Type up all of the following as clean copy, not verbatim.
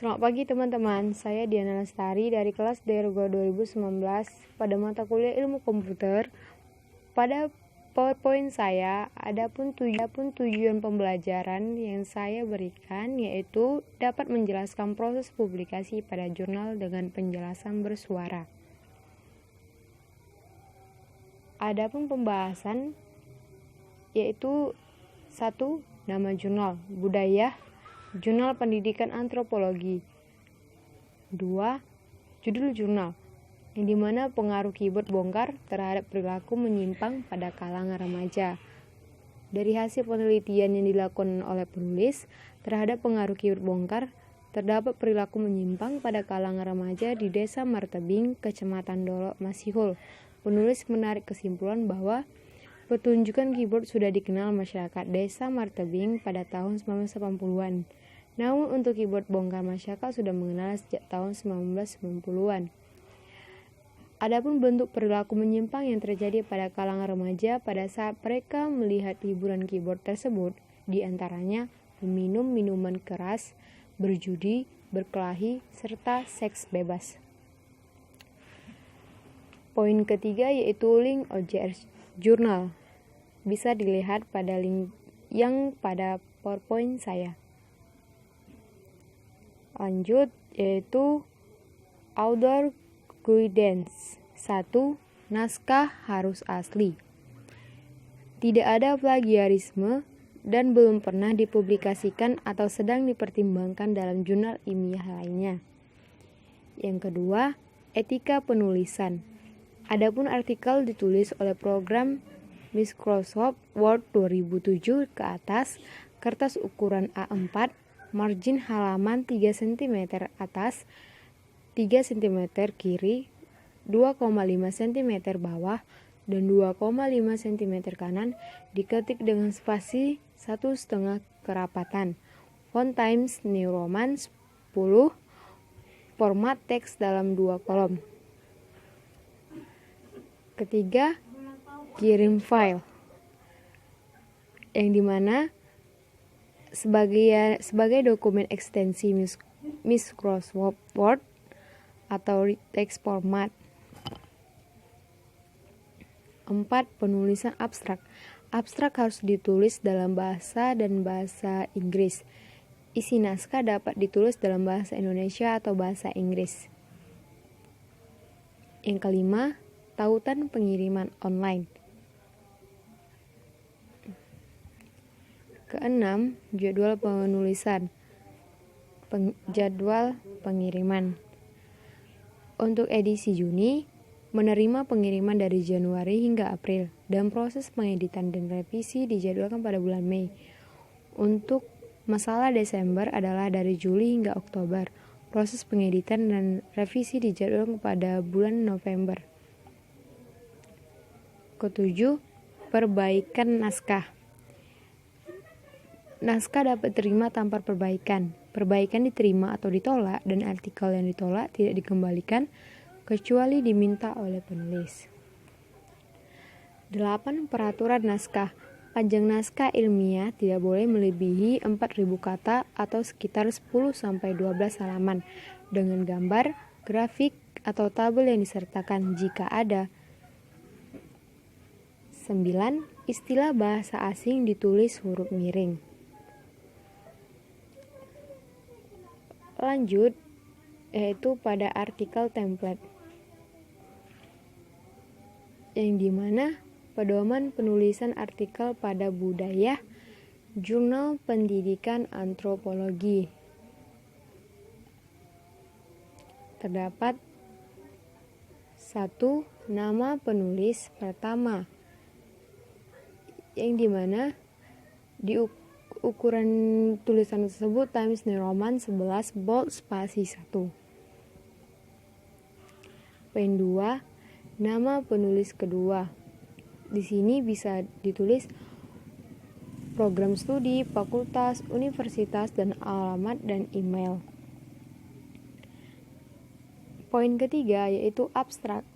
Selamat pagi teman-teman, saya Diana Lestari dari kelas D2 2019 pada mata kuliah ilmu komputer. Pada PowerPoint saya, adapun tujuan pembelajaran yang saya berikan yaitu dapat menjelaskan proses publikasi pada jurnal dengan penjelasan bersuara. Adapun pembahasan yaitu 1. Nama jurnal, budaya, Jurnal Pendidikan Antropologi. 2. Judul jurnal, yang dimana pengaruh keyboard bongkar terhadap perilaku menyimpang pada kalangan remaja. Dari hasil penelitian yang dilakukan oleh penulis terhadap pengaruh keyboard bongkar, terdapat perilaku menyimpang pada kalangan remaja di Desa Martebing, Kecamatan Dolok, Masihul. Penulis menarik kesimpulan bahwa pertunjukan keyboard sudah dikenal masyarakat Desa Martebing pada tahun 1980-an. Namun untuk keyboard bongkar masyarakat sudah mengenal sejak tahun 1990-an. Adapun bentuk perilaku menyimpang yang terjadi pada kalangan remaja pada saat mereka melihat hiburan keyboard tersebut, diantaranya meminum minuman keras, berjudi, berkelahi, serta seks bebas. Poin ketiga yaitu link OJS Jurnal. Bisa dilihat pada link yang pada PowerPoint saya. Lanjut, yaitu Author Guidance. 1. Naskah harus asli. Tidak ada plagiarisme dan belum pernah dipublikasikan atau sedang dipertimbangkan dalam jurnal ilmiah lainnya. Yang kedua, etika penulisan. Adapun artikel ditulis oleh program Microsoft Word 2007 ke atas, kertas ukuran A4, margin halaman 3 cm atas, 3 cm kiri, 2,5 cm bawah, dan 2,5 cm kanan, diketik dengan spasi 1,5 kerapatan. Font Times New Roman 10, format teks dalam 2 kolom. Ketiga, kirim file, yang dimana sebagai dokumen ekstensi Microsoft Word atau text format. 4. Penulisan abstrak. Abstrak harus ditulis dalam bahasa dan bahasa Inggris. Isi naskah dapat ditulis dalam bahasa Indonesia atau bahasa Inggris. Yang kelima, tautan pengiriman online. Keenam, jadwal penulisan, jadwal pengiriman. Untuk edisi Juni, menerima pengiriman dari Januari hingga April, dan proses pengeditan dan revisi dijadwalkan pada bulan Mei. Untuk masalah Desember adalah dari Juli hingga Oktober. Proses pengeditan dan revisi dijadwalkan pada bulan November. Ketujuh, perbaikan naskah. Naskah dapat diterima tanpa perbaikan. Perbaikan diterima atau ditolak, dan artikel yang ditolak tidak dikembalikan kecuali diminta oleh penulis. 8. Peraturan naskah. Panjang naskah ilmiah tidak boleh melebihi 4.000 kata atau sekitar 10-12 halaman dengan gambar, grafik, atau tabel yang disertakan jika ada. 9. Istilah bahasa asing ditulis huruf miring. Lanjut, yaitu pada artikel template, yang dimana pedoman penulisan artikel pada budaya, Jurnal Pendidikan Antropologi. Terdapat 1. Nama penulis pertama, yang dimana di ukuran tulisan tersebut Times New Roman 11 bold spasi 1. Poin 2. Nama penulis kedua. Di sini bisa ditulis program studi, fakultas, universitas, dan alamat dan email. Poin ketiga yaitu abstrak,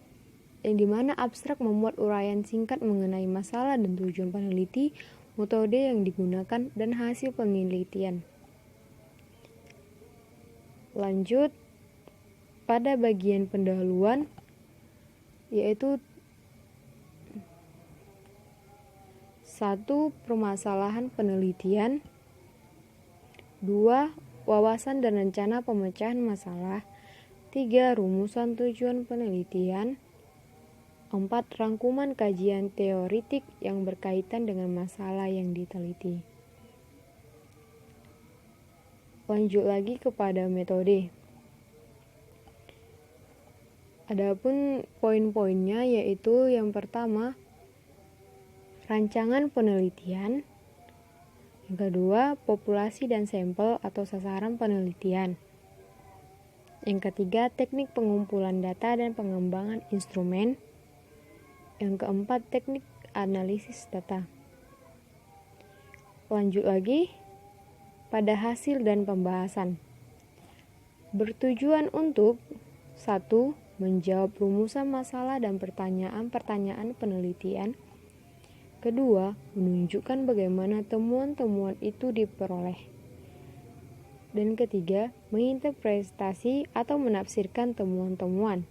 yang dimana abstrak memuat uraian singkat mengenai masalah dan tujuan peneliti, metode yang digunakan, dan hasil penelitian. Lanjut pada bagian pendahuluan, yaitu 1. Permasalahan penelitian. 2. Wawasan dan rencana pemecahan masalah. 3. Rumusan tujuan penelitian. 4. Rangkuman kajian teoritik yang berkaitan dengan masalah yang diteliti. Lanjut lagi kepada metode. Adapun poin-poinnya yaitu yang pertama, rancangan penelitian. Yang kedua, populasi dan sampel atau sasaran penelitian. Yang ketiga, teknik pengumpulan data dan pengembangan instrumen. Yang keempat, teknik analisis data. Lanjut lagi pada hasil dan pembahasan. Bertujuan untuk 1. Menjawab rumusan masalah dan pertanyaan-pertanyaan penelitian. Kedua, menunjukkan bagaimana temuan-temuan itu diperoleh. Dan ketiga, menginterpretasi atau menafsirkan temuan-temuan.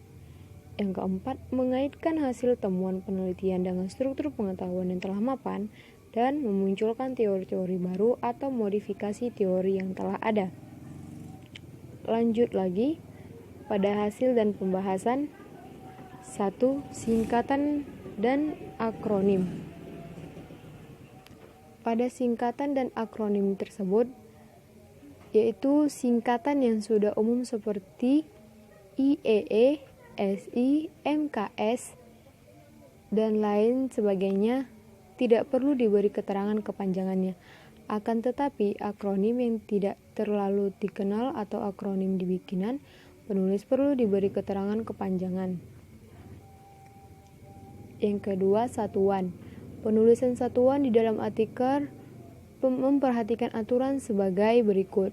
Yang keempat, mengaitkan hasil temuan penelitian dengan struktur pengetahuan yang telah mapan dan memunculkan teori-teori baru atau modifikasi teori yang telah ada. Lanjut lagi pada hasil dan pembahasan. 1. Singkatan dan akronim. Pada singkatan dan akronim tersebut, yaitu singkatan yang sudah umum seperti IEE, SI, MKS, dan lain sebagainya, tidak perlu diberi keterangan kepanjangannya. Akan tetapi, akronim yang tidak terlalu dikenal atau akronim dibikinan, penulis perlu diberi keterangan kepanjangan. Yang kedua, satuan. Penulisan satuan di dalam artikel memperhatikan aturan sebagai berikut.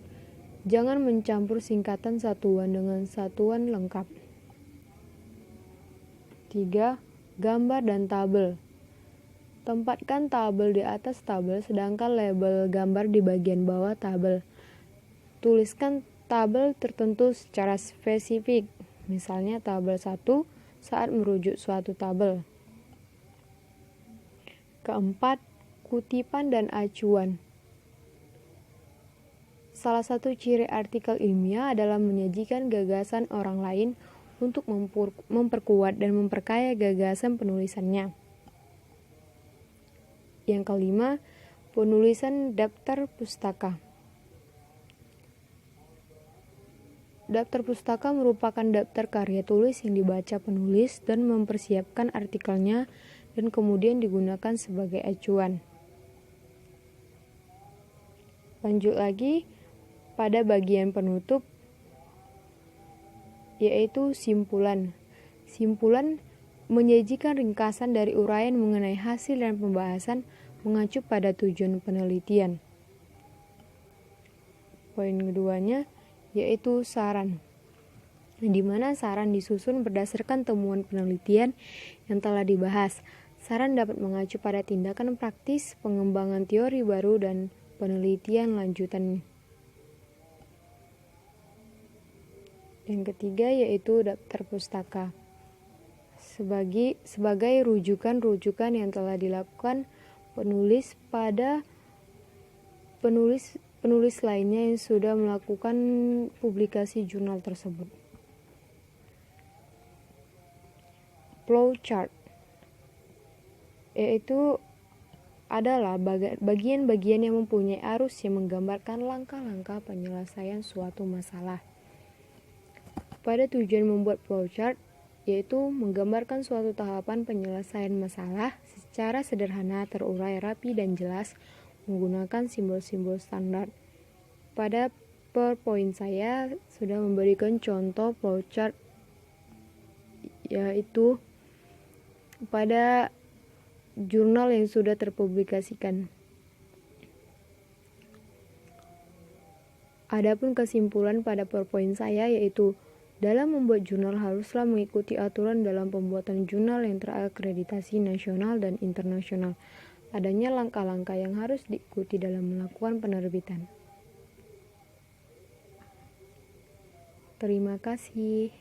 Jangan mencampur singkatan satuan dengan satuan lengkap. 3. Gambar dan tabel. Tempatkan tabel di atas tabel sedangkan label gambar di bagian bawah tabel. Tuliskan tabel tertentu secara spesifik. Misalnya tabel 1 saat merujuk suatu tabel. Keempat, kutipan dan acuan. Salah satu ciri artikel ilmiah adalah menyajikan gagasan orang lain untuk memperkuat dan memperkaya gagasan penulisannya. Yang kelima, penulisan daftar pustaka. Daftar pustaka merupakan daftar karya tulis yang dibaca penulis dan mempersiapkan artikelnya dan kemudian digunakan sebagai acuan. Lanjut lagi pada bagian penutup, yaitu simpulan. Simpulan menyajikan ringkasan dari uraian mengenai hasil dan pembahasan mengacu pada tujuan penelitian. Poin keduanya yaitu saran, di mana saran disusun berdasarkan temuan penelitian yang telah dibahas. Saran dapat mengacu pada tindakan praktis, pengembangan teori baru, dan penelitian lanjutan. Yang ketiga yaitu daftar pustaka. Sebagai rujukan-rujukan yang telah dilakukan penulis pada penulis lainnya yang sudah melakukan publikasi jurnal tersebut. Flowchart yaitu adalah bagian-bagian yang mempunyai arus yang menggambarkan langkah-langkah penyelesaian suatu masalah. Pada tujuan membuat flowchart yaitu menggambarkan suatu tahapan penyelesaian masalah secara sederhana, terurai, rapi, dan jelas menggunakan simbol-simbol standar. Pada PowerPoint saya sudah memberikan contoh flowchart, yaitu pada jurnal yang sudah terpublikasikan. Adapun kesimpulan pada PowerPoint saya yaitu dalam membuat jurnal haruslah mengikuti aturan dalam pembuatan jurnal yang terakreditasi nasional dan internasional. Adanya langkah-langkah yang harus diikuti dalam melakukan penerbitan. Terima kasih.